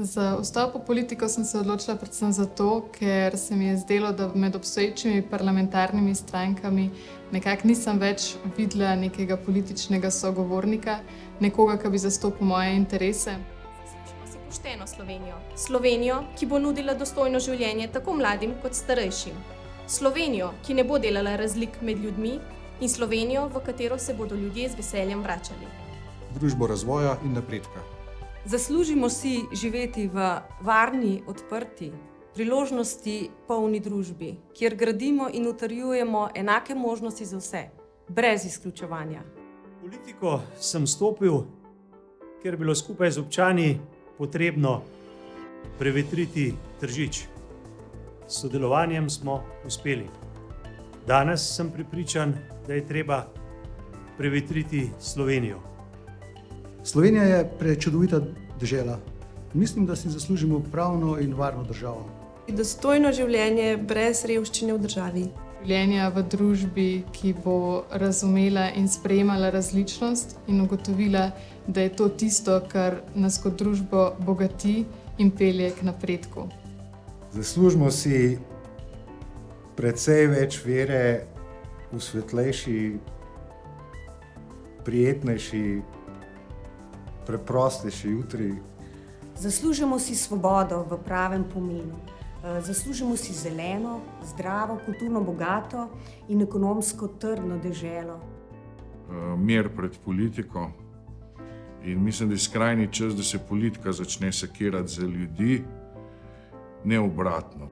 Za vstop v politiko sem se odločila predvsem zato, ker se mi je zdelo, da med obstoječimi parlamentarnimi strankami nekako nisem več videla nekega političnega sogovornika, nekoga, ki bi zastopal moje interese. Zaslužimo si pošteno Slovenijo. Slovenijo, ki bo nudila dostojno življenje tako mladim kot starejšim. Slovenijo, ki ne bo delala razlik med ljudmi, in Slovenijo, v katero se bodo ljudje z veseljem vračali. Družbo razvoja in napredka. Zaslužimo si živeti v varni, odprti, priložnosti polni družbi, kjer gradimo in utrjujemo enake možnosti za vse, brez izključevanja. V politiko sem stopil, ker je bilo skupaj z občani potrebno prevetriti Tržič. S sodelovanjem smo uspeli. Danes sem prepričan, da je treba prevetriti Slovenijo. Slovenija je prečudovita dežela. Mislim, da si zaslužimo pravno in varno državo. Dostojno življenje brez revščine v državi. Življenja v družbi, ki bo razumela in sprejemala različnost in ugotovila, da je to tisto, kar nas kot družbo bogati in pelje k napredku. Zaslužimo si precej več vere v svetlejši, prijetnejši, preprostejši jutri. Zaslužimo si svobodo v pravem pomenu. Zaslužimo si zeleno, zdravo, kulturno bogato in ekonomsko trdno deželo. Mir pred politiko in mislim, da je skrajni čas, da se politika začne sekirati za ljudi, ne obratno.